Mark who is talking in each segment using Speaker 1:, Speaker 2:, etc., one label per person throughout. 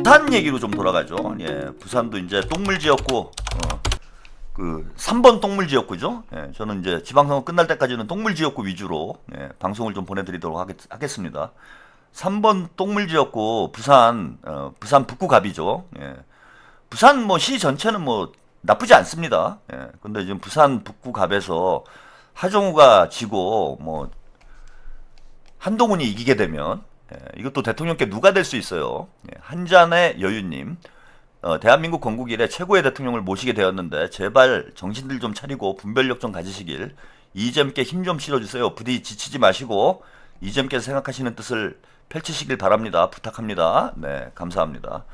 Speaker 1: 부산 얘기로 좀 돌아가죠. 예, 부산도 이제 똥물지역구, 그 3번 똥물지역구죠. 예, 저는 이제 지방선거 끝날 때까지는 똥물지역구 위주로 방송을 좀 보내드리도록 하겠습니다. 3번 똥물지역구 부산, 부산 북구갑이죠. 예, 부산 뭐 시 전체는 뭐 나쁘지 않습니다. 예, 근데 지금 부산 북구갑에서 하정우가 지고 뭐 한동훈이 이기게 되면 이것도 대통령께 누가 될 수 있어요. 한잔의 여유님, 대한민국 건국 이래 최고의 대통령을 모시게 되었는데 제발 정신들 좀 차리고 분별력 좀 가지시길, 이잼께 힘 좀 실어주세요. 부디 지치지 마시고 이잼께서 생각하시는 뜻을 펼치시길 바랍니다. 부탁합니다. 네, 감사합니다.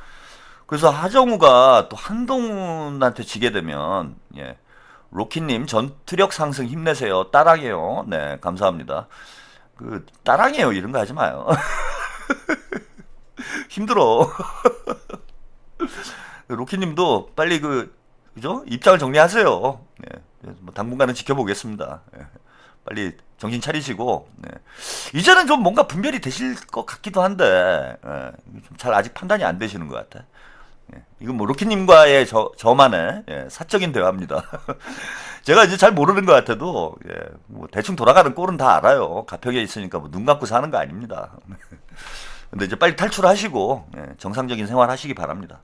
Speaker 1: 그래서 하정우가 또 한동훈한테 지게 되면, 로키님 전투력 상승 힘내세요. 따랑해요. 네, 감사합니다. 그 따랑해요 이런 거 하지 마요. 힘들어. 로키님도 빨리 그죠? 입장을 정리하세요. 뭐 당분간은 지켜보겠습니다. 빨리 정신 차리시고, 이제는 좀 뭔가 분별이 되실 것 같기도 한데, 좀 잘 아직 판단이 안 되시는 것 같아. 이건 뭐 로키님과의 저만의 사적인 대화입니다. 제가 이제 잘 모르는 것 같아도 뭐 대충 돌아가는 꼴은 다 알아요. 가평에 있으니까 뭐 눈 감고 사는 거 아닙니다. 근데 이제 빨리 탈출하시고 정상적인 생활 하시기 바랍니다.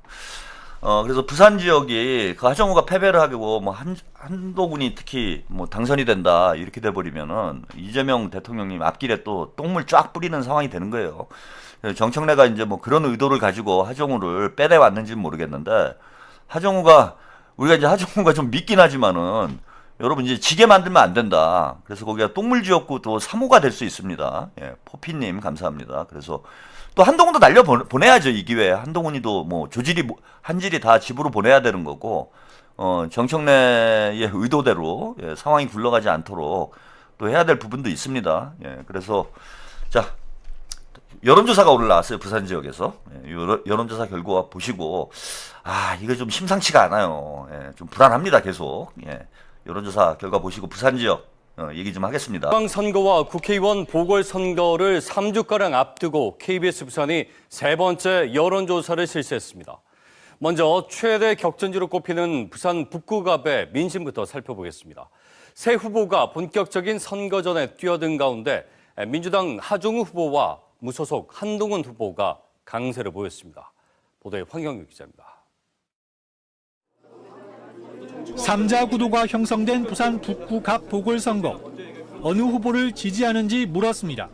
Speaker 1: 그래서 부산 지역이 그 하정우가 패배를 하고 뭐 한동훈이 특히 뭐 당선이 된다 이렇게 돼버리면은 이재명 대통령님 앞길에 또 똥물 쫙 뿌리는 상황이 되는 거예요. 정청래가 이제 뭐 그런 의도를 가지고 하정우를 빼내왔는지는 모르겠는데, 우리가 이제 하정우가 좀 믿긴 하지만은 여러분 이제 지게 만들면 안 된다. 그래서 거기가 똥물 지역구 또 3호가 될 수 있습니다. 포피님 감사합니다. 그래서 또 한동훈도 날려 보내야죠. 이 기회에 한동훈이도 뭐 한질이 다 집으로 보내야 되는 거고, 정청래의 의도대로 상황이 굴러가지 않도록 또 해야 될 부분도 있습니다. 그래서 자, 여론조사가 오늘 나왔어요. 부산 지역에서. 여론조사 결과 보시고, 이거 좀 심상치가 않아요. 좀 불안합니다. 계속. 여론조사 결과 보시고 부산 지역 얘기 좀 하겠습니다.
Speaker 2: 지방선거와 국회의원 보궐선거를 3주가량 앞두고 KBS 부산이 세 번째 여론조사를 실시했습니다. 먼저 최대 격전지로 꼽히는 부산 북구갑의 민심부터 살펴보겠습니다. 새 후보가 본격적인 선거전에 뛰어든 가운데 민주당 하정우 후보와 무소속 한동훈 후보가 강세를 보였습니다. 보도에 황경유 기자입니다.
Speaker 3: 3자 구도가 형성된 부산 북구갑 보궐선거. 어느 후보를 지지하는지 물었습니다.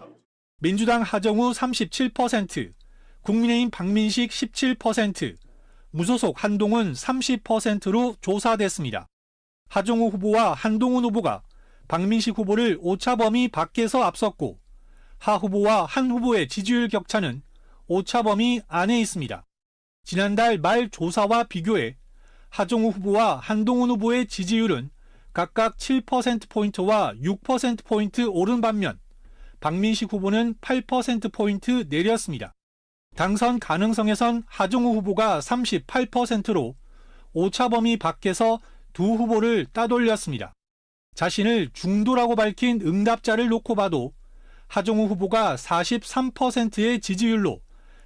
Speaker 3: 민주당 하정우 37%, 국민의힘 박민식 17%, 무소속 한동훈 30%로 조사됐습니다. 하정우 후보와 한동훈 후보가 박민식 후보를 오차 범위 밖에서 앞섰고, 하 후보와 한 후보의 지지율 격차는 오차 범위 안에 있습니다. 지난달 말 조사와 비교해 하정우 후보와 한동훈 후보의 지지율은 각각 7%포인트와 6%포인트 오른 반면 박민식 후보는 8%포인트 내렸습니다. 당선 가능성에선 하정우 후보가 38%로 오차 범위 밖에서 두 후보를 따돌렸습니다. 자신을 중도라고 밝힌 응답자를 놓고 봐도 하정우 후보가 43%의 지지율로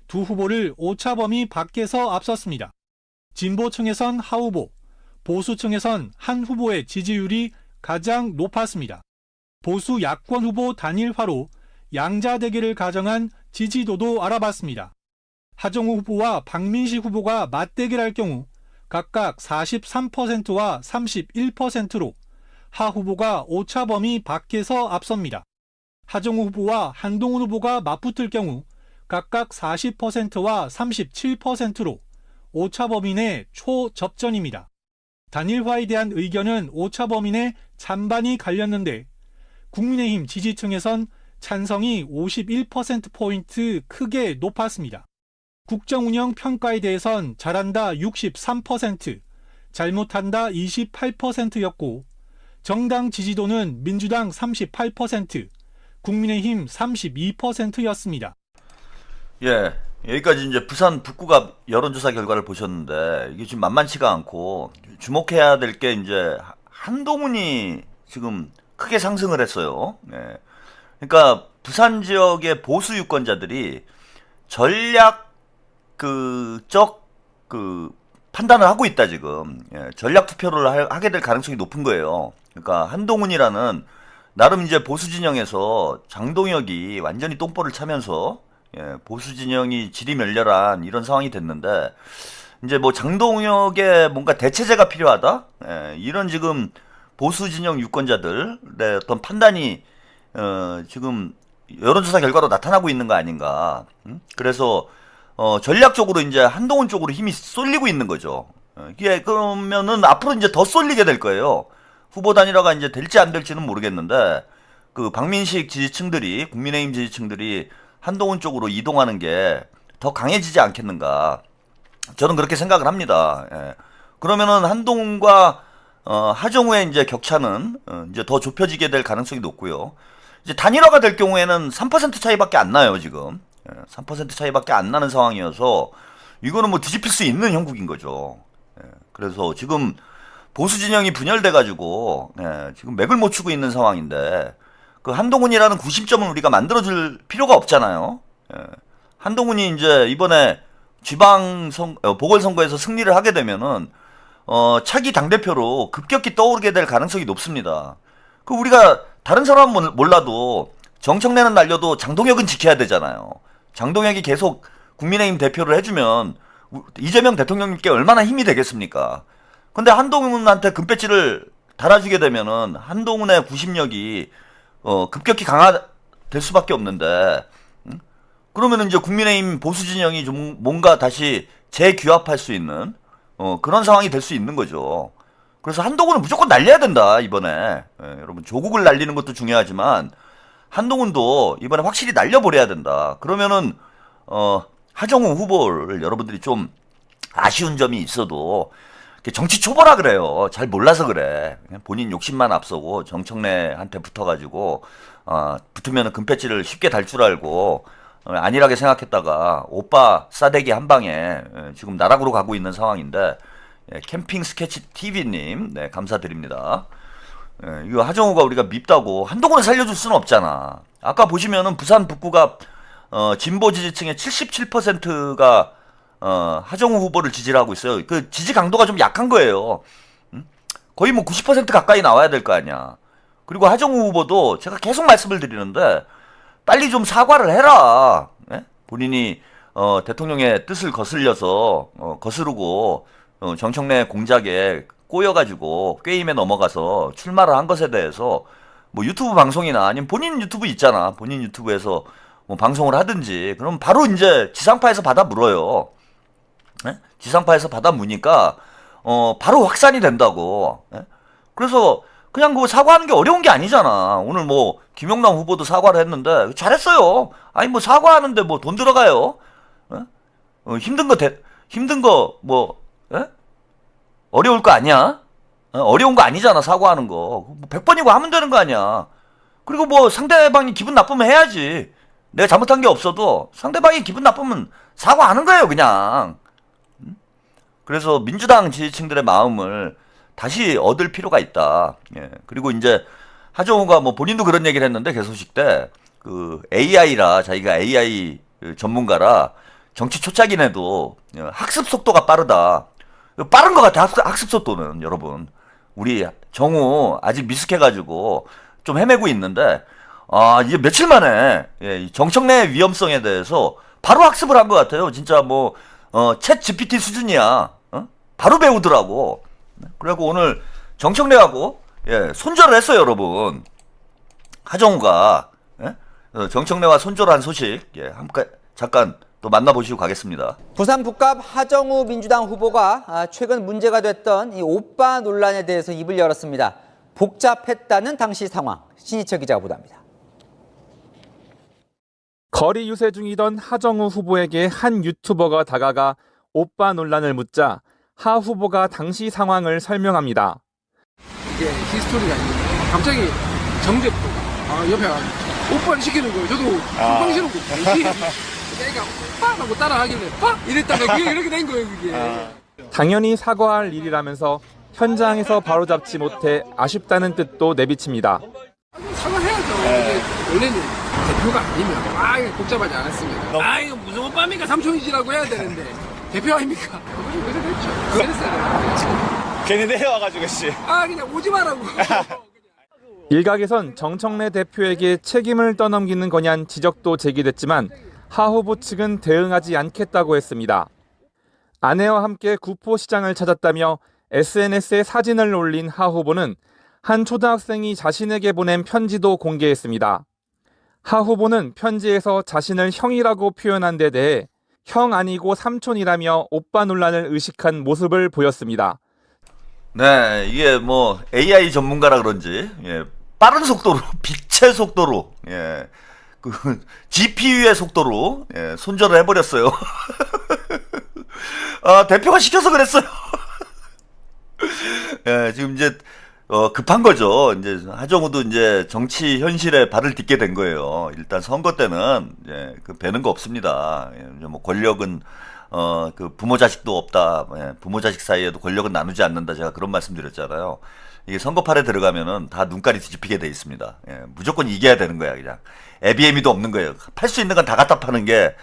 Speaker 3: 두 후보를 오차 범위 밖에서 앞섰습니다. 진보층에선 하 후보, 보수층에선 한 후보의 지지율이 가장 높았습니다. 보수 야권 후보 단일화로 양자 대결을 가정한 지지도도 알아봤습니다. 하정우 후보와 박민식 후보가 맞대결할 경우 각각 43%와 31%로 하 후보가 오차 범위 밖에서 앞섭니다. 하정우 후보와 한동훈 후보가 맞붙을 경우 각각 40%와 37%로 오차 범위 내 초접전입니다. 단일화에 대한 의견은 오차 범위 내 찬반이 갈렸는데, 국민의힘 지지층에선 찬성이 51%포인트 크게 높았습니다. 국정운영 평가에 대해선 잘한다 63%, 잘못한다 28%였고, 정당 지지도는 민주당 38%, 국민의힘 32%였습니다.
Speaker 1: 여기까지 이제 부산 북구갑 여론조사 결과를 보셨는데, 이게 지금 만만치가 않고 주목해야 될 게 이제 한동훈이 지금 크게 상승을 했어요. 그러니까 부산 지역의 보수 유권자들이 전략 판단을 하고 있다 지금. 예, 전략 투표를 하게 될 가능성이 높은 거예요. 그러니까 한동훈이라는 나름 이제 보수 진영에서 장동혁이 완전히 똥볼을 차면서 보수 진영이 질이멸렬한 이런 상황이 됐는데 이제 뭐 장동혁의 뭔가 대체제가 필요하다. 이런 지금 보수 진영 유권자들의 어떤 판단이 지금 여론조사 결과로 나타나고 있는 거 아닌가. 그래서 전략적으로 이제 한동훈 쪽으로 힘이 쏠리고 있는 거죠. 이게 그러면은 앞으로 이제 더 쏠리게 될 거예요. 후보 단일화가 이제 될지 안 될지는 모르겠는데 그 박민식 지지층들이 국민의힘 지지층들이 한동훈 쪽으로 이동하는 게 더 강해지지 않겠는가. 저는 그렇게 생각을 합니다. 그러면은 한동훈과 하정우의 이제 격차는 이제 더 좁혀지게 될 가능성이 높고요. 이제 단일화가 될 경우에는 3% 차이밖에 안 나요, 지금. 3% 차이밖에 안 나는 상황이어서 이거는 뭐 뒤집힐 수 있는 형국인 거죠. 그래서 지금 보수 진영이 분열돼가지고 지금 맥을 못 추고 있는 상황인데 그 한동훈이라는 구심점을 우리가 만들어줄 필요가 없잖아요. 한동훈이 이제 이번에 보궐선거에서 승리를 하게 되면은 차기 당대표로 급격히 떠오르게 될 가능성이 높습니다. 그 우리가 다른 사람은 몰라도 정청래는 날려도 장동혁은 지켜야 되잖아요. 장동혁이 계속 국민의힘 대표를 해주면 이재명 대통령님께 얼마나 힘이 되겠습니까? 근데 한동훈한테 금배지를 달아주게 되면은 한동훈의 구심력이 급격히 강화될 수밖에 없는데 그러면은 이제 국민의힘 보수 진영이 좀 뭔가 다시 재규합할 수 있는 그런 상황이 될 수 있는 거죠. 그래서 한동훈은 무조건 날려야 된다 이번에. 여러분 조국을 날리는 것도 중요하지만 한동훈도 이번에 확실히 날려버려야 된다. 그러면은 하정우 후보를 여러분들이 좀 아쉬운 점이 있어도 정치 초보라 그래요. 잘 몰라서 그래. 그냥 본인 욕심만 앞서고 정청래한테 붙어가지고 붙으면 금패치를 쉽게 달 줄 알고 안일하게 생각했다가 오빠 싸대기 한 방에 지금 나락으로 가고 있는 상황인데 캠핑 스케치 TV님 감사드립니다. 이거 하정우가 우리가 밉다고 한동훈을 살려줄 수는 없잖아. 아까 보시면은 부산 북구가 진보 지지층의 77%가 하정우 후보를 지지를 하고 있어요. 그 지지 강도가 좀 약한 거예요. 거의 뭐 90% 가까이 나와야 될 거 아니야. 그리고 하정우 후보도 제가 계속 말씀을 드리는데 빨리 좀 사과를 해라. 본인이 대통령의 뜻을 거스려서 거스르고 정청래 공작에 꼬여가지고 게임에 넘어가서 출마를 한 것에 대해서 뭐 유튜브 방송이나 아니면 본인 유튜브 있잖아. 본인 유튜브에서 뭐 방송을 하든지 그럼 바로 이제 지상파에서 받아 물어요. 지상파에서 받아 무니까 바로 확산이 된다고. 그래서 그냥 그 사과하는 게 어려운 게 아니잖아. 오늘 뭐 김용남 후보도 사과를 했는데 잘했어요. 아니 뭐 사과하는데 뭐 돈 들어가요? 힘든 거 뭐 어려울 거 아니야? 어려운 거 아니잖아 사과하는 거. 100번이고 하면 되는 거 아니야. 그리고 뭐 상대방이 기분 나쁘면 해야지. 내가 잘못한 게 없어도 상대방이 기분 나쁘면 사과하는 거예요 그냥. 그래서 민주당 지지층들의 마음을 다시 얻을 필요가 있다. 그리고 이제 하정우가 뭐 본인도 그런 얘기를 했는데 개소식 때 그 AI라 자기가 AI 전문가라 정치 초짜기네도 학습 속도가 빠르다. 빠른 것 같아 학습 속도는 여러분. 우리 정우 아직 미숙해가지고 좀 헤매고 있는데 이제 며칠 만에 정청래의 위험성에 대해서 바로 학습을 한 것 같아요. 진짜 뭐 챗 GPT 수준이야. 바로 배우더라고. 그래갖고 오늘 정청래하고 손절을 했어요 여러분. 하정우가 정청래와 손절한 소식 잠깐 또 만나보시고 가겠습니다.
Speaker 4: 부산 북갑 하정우 민주당 후보가 최근 문제가 됐던 이 오빠 논란에 대해서 입을 열었습니다. 복잡했다는 당시 상황. 신희철 기자가 보도합니다.
Speaker 5: 거리 유세 중이던 하정우 후보에게 한 유튜버가 다가가 오빠 논란을 묻자 하 후보가 당시 상황을 설명합니다.
Speaker 6: 이게 히스토리가 있는데 갑자기 정대포 옆에 오빠를 시키는 거예요. 저도 황당스럽고 내가 오빠 하고 따라하길래 빡 이랬다가 그게 이렇게 된 거예요 그게.
Speaker 5: 당연히 사과할 일이라면서 현장에서 바로잡지 못해 아쉽다는 뜻도 내비칩니다.
Speaker 6: 사과해야죠. 이게 원래는 대표가 아니면 이거 복잡하지 않았습니다. 이거 무슨 오빠입니까 삼촌이지라고 해야 되는데 대표 아닙니까? 그래서 됐죠. 그랬어야 되는데.
Speaker 7: 괜히 내려와가지고 씨.
Speaker 6: 그냥 오지 말라고.
Speaker 5: 일각에선 정청래 대표에게 책임을 떠넘기는 거냐는 지적도 제기됐지만 하 후보 측은 대응하지 않겠다고 했습니다. 아내와 함께 구포시장을 찾았다며 SNS에 사진을 올린 하 후보는 한 초등학생이 자신에게 보낸 편지도 공개했습니다. 하 후보는 편지에서 자신을 형이라고 표현한 데 대해 형 아니고 삼촌이라며 오빠 논란을 의식한 모습을 보였습니다.
Speaker 1: 네, 이게 뭐 AI 전문가라 그런지 빠른 속도로 빛의 속도로 그 GPU의 속도로 손절을 해버렸어요. 대표가 시켜서 그랬어요. 지금 이제 급한 거죠. 이제 하정우도 이제 정치 현실에 발을 딛게 된 거예요. 일단 선거 때는 그 배는 거 없습니다. 뭐 권력은 그 부모 자식도 없다. 부모 자식 사이에도 권력은 나누지 않는다. 제가 그런 말씀드렸잖아요. 이게 선거판에 들어가면은 다 눈깔이 뒤집히게 돼 있습니다. 무조건 이겨야 되는 거야, 그냥. 애비애미도 없는 거예요. 팔 수 있는 건 다 갖다 파는 게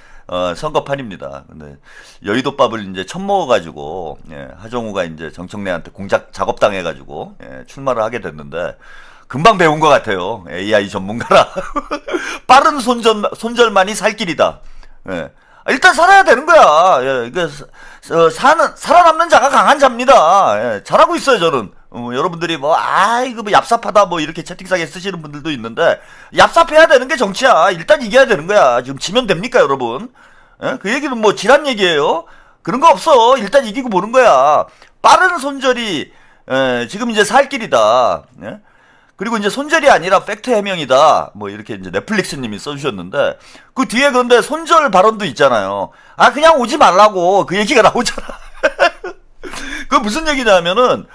Speaker 1: 선거판입니다. 근데 여의도밥을 이제 처먹어가지고 하정우가 이제 정청래한테 공작 작업당해가지고 출마를 하게 됐는데 금방 배운 것 같아요. AI 전문가라. 빠른 손절만이 살 길이다. 일단 살아야 되는 거야. 이게 살아남는 자가 강한 자입니다. 잘하고 있어요, 저는. 여러분들이 이거 뭐 얍삽하다 뭐 이렇게 채팅창에 쓰시는 분들도 있는데 얍삽해야 되는 게 정치야. 일단 이겨야 되는 거야. 지금 지면 됩니까, 여러분? 그 얘기는 뭐 지란 얘기예요. 그런 거 없어. 일단 이기고 보는 거야. 빠른 손절이 지금 이제 살 길이다. 그리고 이제 손절이 아니라 팩트 해명이다. 뭐 이렇게 이제 넷플릭스님이 써주셨는데 그 뒤에 근데 손절 발언도 있잖아요. 그냥 오지 말라고 그 얘기가 나오잖아. 그 무슨 얘기냐면은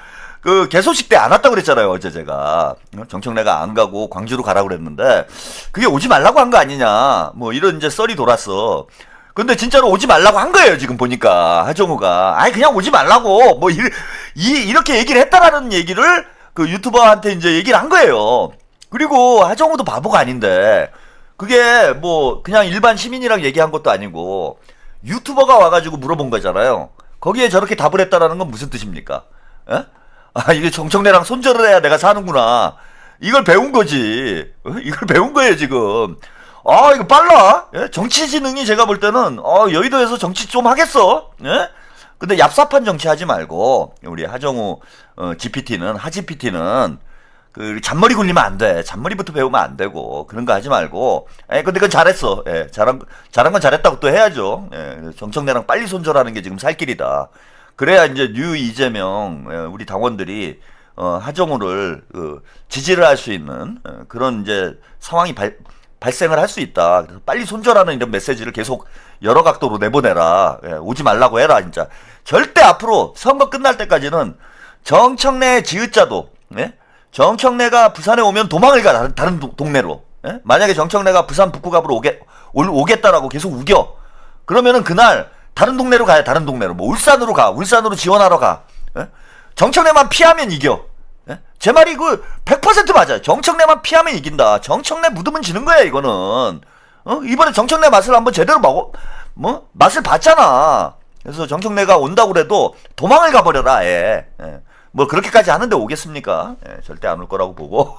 Speaker 1: 그 개소식 때 안 왔다고 그랬잖아요. 어제 제가 정청래가 안 가고 광주로 가라고 그랬는데 그게 오지 말라고 한 거 아니냐. 뭐 이런 이제 썰이 돌았어. 근데 진짜로 오지 말라고 한 거예요. 지금 보니까 하정우가 그냥 오지 말라고 뭐 이렇게 얘기를 했다라는 얘기를 그 유튜버한테 이제 얘기를 한 거예요. 그리고 하정우도 바보가 아닌데 그게 뭐 그냥 일반 시민이랑 얘기한 것도 아니고 유튜버가 와가지고 물어본 거잖아요. 거기에 저렇게 답을 했다라는 건 무슨 뜻입니까? 이게 정청래랑 손절을 해야 내가 사는구나. 이걸 배운 거지. 이걸 배운 거예요, 지금. 이거 빨라. 정치 지능이 제가 볼 때는, 여의도에서 정치 좀 하겠어. 근데 얍삽한 정치 하지 말고, 우리 하정우, GPT는, 하GPT는, 잔머리 굴리면 안 돼. 잔머리부터 배우면 안 되고, 그런 거 하지 말고, 근데 그건 잘했어. 잘한 건 잘했다고 또 해야죠. 정청래랑 빨리 손절하는 게 지금 살 길이다. 그래야 이제 뉴 이재명 우리 당원들이 하정우를 지지를 할 수 있는 그런 이제 상황이 발생을 할 수 있다. 그래서 빨리 손절하는 이런 메시지를 계속 여러 각도로 내보내라. 오지 말라고 해라. 진짜 절대 앞으로 선거 끝날 때까지는 정청래 지읒자도 정청래가 부산에 오면 도망을 가. 다른 동네로. 만약에 정청래가 부산 북구갑으로 오겠다라고 계속 우겨. 그러면은 그날 다른 동네로 가요. 다른 동네로. 뭐 울산으로 가. 울산으로 지원하러 가. 정청래만 피하면 이겨. 제 말이 100% 맞아요. 정청래만 피하면 이긴다. 정청래 묻으면 지는 거야, 이거는. 이번에 정청래 맛을 한번 제대로 맛을 봤잖아. 그래서 정청래가 온다고 그래도 도망을 가버려라, 뭐 그렇게까지 하는데 오겠습니까? 절대 안 올 거라고 보고.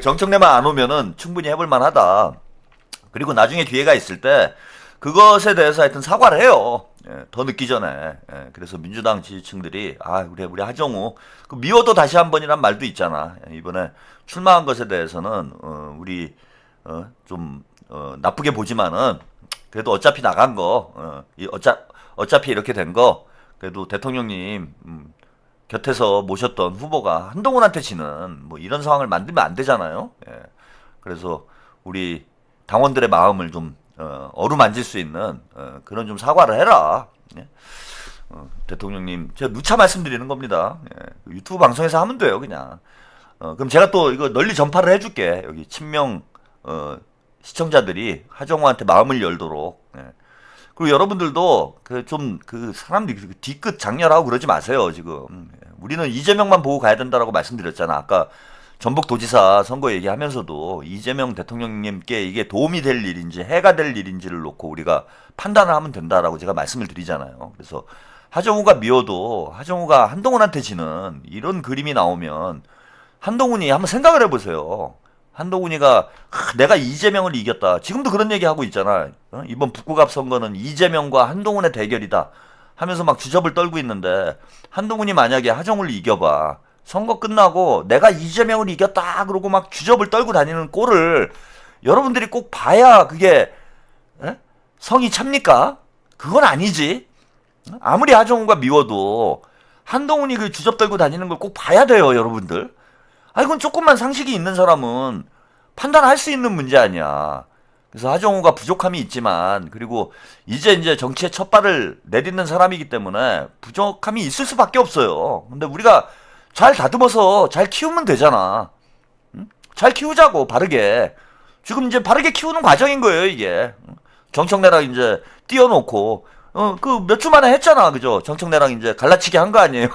Speaker 1: 정청래만 안 오면은 충분히 해볼 만하다. 그리고 나중에 기회가 있을 때 그것에 대해서 하여튼 사과를 해요. 더 늦기 전에. 그래서 민주당 지지층들이 우리 하정우 미워도 다시 한 번이란 말도 있잖아. 이번에 출마한 것에 대해서는 우리 좀 나쁘게 보지만은 그래도 어차피 나간 거 어차피 이렇게 된 거 그래도 대통령님 곁에서 모셨던 후보가 한동훈한테 지는 뭐 이런 상황을 만들면 안 되잖아요. 그래서 우리 당원들의 마음을 좀 어루만질 수 있는 그런 좀 사과를 해라. 대통령님, 제가 누차 말씀드리는 겁니다. 유튜브 방송에서 하면 돼요, 그냥. 그럼 제가 또 이거 널리 전파를 해줄게. 여기 친명 시청자들이 하정우한테 마음을 열도록. 그리고 여러분들도 사람들이 뒤끝 장렬하고 그러지 마세요, 지금. 우리는 이재명만 보고 가야 된다라고 말씀드렸잖아. 아까 전북도지사 선거 얘기하면서도 이재명 대통령님께 이게 도움이 될 일인지 해가 될 일인지를 놓고 우리가 판단을 하면 된다라고 제가 말씀을 드리잖아요. 그래서 하정우가 미워도 하정우가 한동훈한테 지는 이런 그림이 나오면 한동훈이 한번 생각을 해보세요. 한동훈이가 내가 이재명을 이겼다. 지금도 그런 얘기 하고 있잖아. 이번 북구갑 선거는 이재명과 한동훈의 대결이다 하면서 막 주접을 떨고 있는데 한동훈이 만약에 하정우를 이겨봐. 선거 끝나고 내가 이재명을 이겼다 그러고 막 주접을 떨고 다니는 꼴을 여러분들이 꼭 봐야 그게 성이 찹니까? 그건 아니지. 아무리 하정우가 미워도 한동훈이 그 주접 떨고 다니는 걸 꼭 봐야 돼요, 여러분들. 아, 이건 조금만 상식이 있는 사람은 판단할 수 있는 문제 아니야. 그래서 하정우가 부족함이 있지만, 그리고 이제 정치의 첫 발을 내딛는 사람이기 때문에 부족함이 있을 수밖에 없어요. 근데 우리가 잘 다듬어서 잘 키우면 되잖아. 응? 잘 키우자고, 바르게. 지금 이제 바르게 키우는 과정인 거예요, 이게. 정청래랑 이제 띄워놓고, 그 몇 주 만에 했잖아, 그죠? 정청래랑 이제 갈라치기 한 거 아니에요?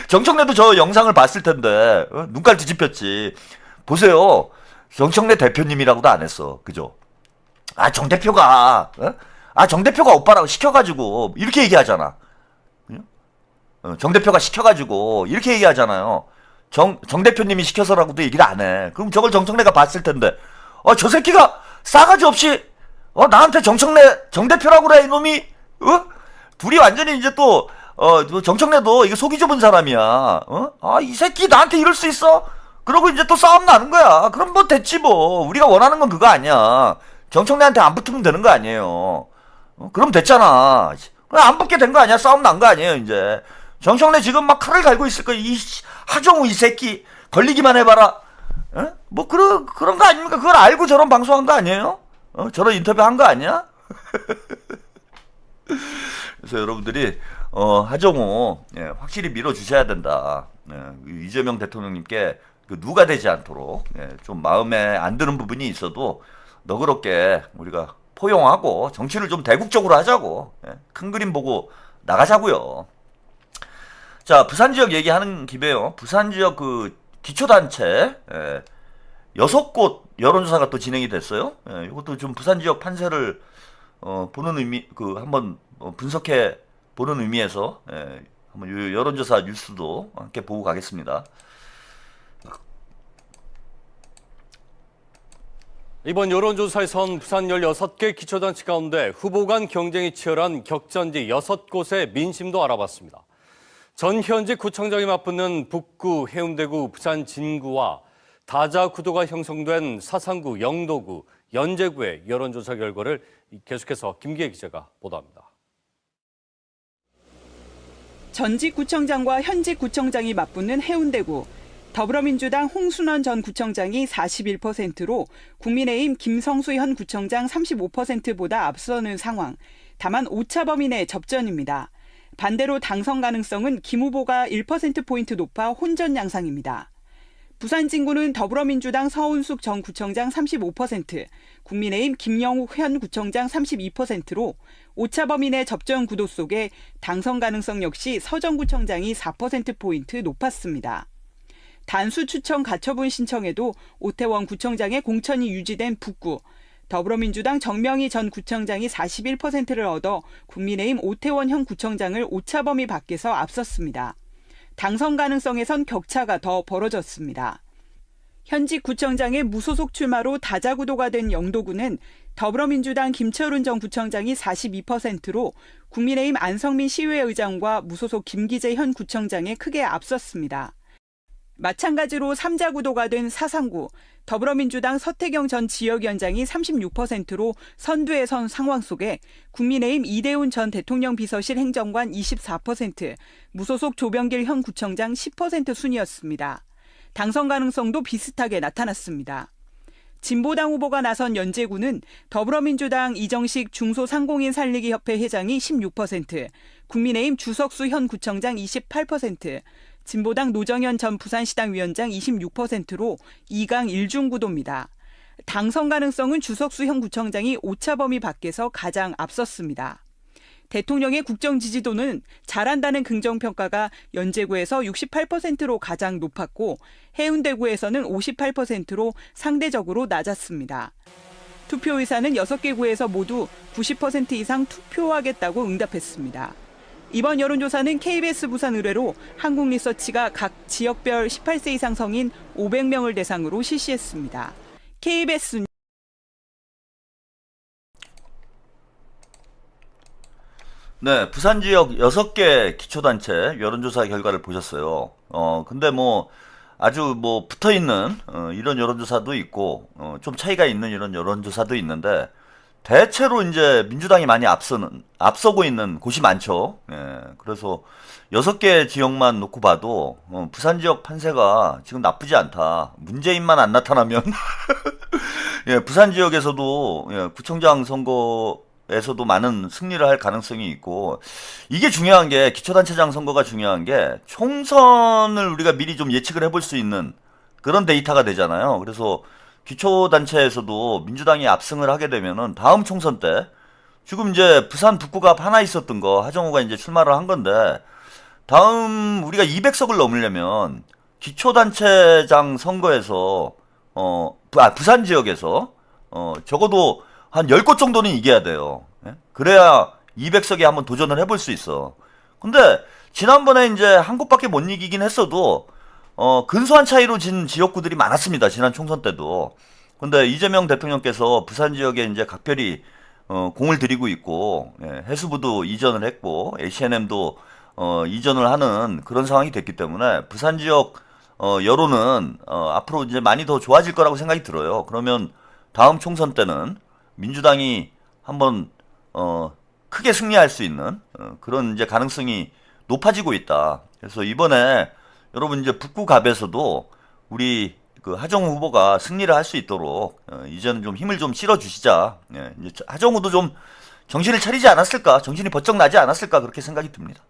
Speaker 1: 정청래도 저 영상을 봤을 텐데, 눈깔 뒤집혔지. 보세요. 정청래 대표님이라고도 안 했어, 그죠? 아, 정 대표가, 정 대표가 오빠라고 시켜가지고, 이렇게 얘기하잖아. 정 대표가 시켜가지고, 이렇게 얘기하잖아요. 정 대표님이 시켜서라고도 얘기를 안 해. 그럼 저걸 정청래가 봤을 텐데, 저 새끼가 싸가지 없이, 나한테 정 대표라고 그래, 이놈이? 둘이 완전히 이제 또, 정청래도 이게 속이 좁은 사람이야. 이 새끼 나한테 이럴 수 있어? 그러고 이제 또 싸움 나는 거야. 그럼 뭐 됐지 뭐. 우리가 원하는 건 그거 아니야. 정청래한테 안 붙으면 되는 거 아니에요. 그럼 됐잖아. 안 붙게 된 거 아니야. 싸움 난 거 아니에요, 이제. 정청래 지금 막 칼을 갈고 있을 거야. 이 하정우 이 새끼 걸리기만 해봐라. 뭐 그런 거 아닙니까? 그걸 알고 저런 방송한 거 아니에요? 저런 인터뷰 한 거 아니야? 그래서 여러분들이 하정우 확실히 밀어주셔야 된다. 이재명 대통령님께 누가 되지 않도록 좀 마음에 안 드는 부분이 있어도 너그럽게 우리가 포용하고 정치를 좀 대국적으로 하자고, 큰 그림 보고 나가자고요. 자, 부산 지역 얘기하는 김에요. 부산 지역 그 기초단체 6곳 여론조사가 또 진행이 됐어요. 이것도 좀 부산 지역 판세를 보는 의미, 한번 분석해 보는 의미에서 한번 여론조사 뉴스도 함께 보고 가겠습니다.
Speaker 2: 이번 여론조사에선 부산 16개 기초단체 가운데 후보 간 경쟁이 치열한 격전지 6곳의 민심도 알아봤습니다. 전 현직 구청장이 맞붙는 북구, 해운대구, 부산 진구와 다자 구도가 형성된 사상구, 영도구, 연제구의 여론조사 결과를 계속해서 김기혜 기자가 보도합니다.
Speaker 7: 전직 구청장과 현직 구청장이 맞붙는 해운대구. 더불어민주당 홍순원 전 구청장이 41%로 국민의힘 김성수 현 구청장 35%보다 앞서는 상황. 다만 오차범위 내 접전입니다. 반대로 당선 가능성은 김 후보가 1%포인트 높아 혼전 양상입니다. 부산 진구는 더불어민주당 서운숙 전 구청장 35%, 국민의힘 김영욱 현 구청장 32%로 오차범위 내 접전 구도 속에 당선 가능성 역시 서 전 구청장이 4%포인트 높았습니다. 단수 추천 가처분 신청에도 오태원 구청장의 공천이 유지된 북구, 더불어민주당 정명희 전 구청장이 41%를 얻어 국민의힘 오태원 현 구청장을 오차범위 밖에서 앞섰습니다. 당선 가능성에선 격차가 더 벌어졌습니다. 현직 구청장의 무소속 출마로 다자구도가 된 영도구는 더불어민주당 김철훈 전 구청장이 42%로 국민의힘 안성민 시의회의장과 무소속 김기재 현 구청장에 크게 앞섰습니다. 마찬가지로 3자 구도가 된 사상구, 더불어민주당 서태경 전 지역위원장이 36%로 선두에 선 상황 속에 국민의힘 이대훈 전 대통령 비서실 행정관 24%, 무소속 조병길 현 구청장 10% 순이었습니다. 당선 가능성도 비슷하게 나타났습니다. 진보당 후보가 나선 연제구는 더불어민주당 이정식 중소상공인 살리기 협회 회장이 16%, 국민의힘 주석수 현 구청장 28%, 진보당 노정현 전 부산시당 위원장 26%로 2강 1중 구도입니다. 당선 가능성은 주석수 현 구청장이 오차범위 밖에서 가장 앞섰습니다. 대통령의 국정 지지도는 잘한다는 긍정평가가 연제구에서 68%로 가장 높았고 해운대구에서는 58%로 상대적으로 낮았습니다. 투표 의사는 6개 구에서 모두 90% 이상 투표하겠다고 응답했습니다. 이번 여론조사는 KBS 부산 의뢰로 한국리서치가 각 지역별 18세 이상 성인 500명을 대상으로 실시했습니다. KBS
Speaker 1: 네, 부산 지역 6개 기초단체 여론조사 결과를 보셨어요. 근데 뭐 아주 뭐 붙어 있는 이런 여론조사도 있고 좀 차이가 있는 이런 여론조사도 있는데 대체로 이제 민주당이 많이 앞서고 있는 곳이 많죠. 예, 그래서 6개 지역만 놓고 봐도 부산 지역 판세가 지금 나쁘지 않다. 문재인만 안 나타나면 예, 부산 지역에서도 예, 구청장 선거에서도 많은 승리를 할 가능성이 있고 이게 중요한 게 기초단체장 선거가 중요한 게 총선을 우리가 미리 좀 예측을 해볼 수 있는 그런 데이터가 되잖아요. 그래서 기초단체에서도 민주당이 압승을 하게 되면은 다음 총선 때 지금 이제 부산 북구갑 하나 있었던 거 하정우가 이제 출마를 한 건데 다음 우리가 200석을 넘으려면 기초단체장 선거에서 부산 지역에서 적어도 한 10곳 정도는 이겨야 돼요. 예? 그래야 200석에 한번 도전을 해볼 수 있어. 근데 지난번에 이제 한 곳밖에 못 이기긴 했어도 근소한 차이로 진 지역구들이 많았습니다. 지난 총선 때도. 근데 이재명 대통령께서 부산 지역에 이제 각별히 공을 들이고 있고 예, 해수부도 이전을 했고 H&M도 이전을 하는 그런 상황이 됐기 때문에 부산 지역 여론은 앞으로 이제 많이 더 좋아질 거라고 생각이 들어요. 그러면 다음 총선 때는 민주당이 한번 크게 승리할 수 있는 그런 이제 가능성이 높아지고 있다. 그래서 이번에 여러분 이제 북구갑에서도 우리 그 하정우 후보가 승리를 할 수 있도록 이제는 좀 힘을 좀 실어 주시자. 예, 이제 하정우도 좀 정신을 차리지 않았을까? 정신이 번쩍 나지 않았을까? 그렇게 생각이 듭니다.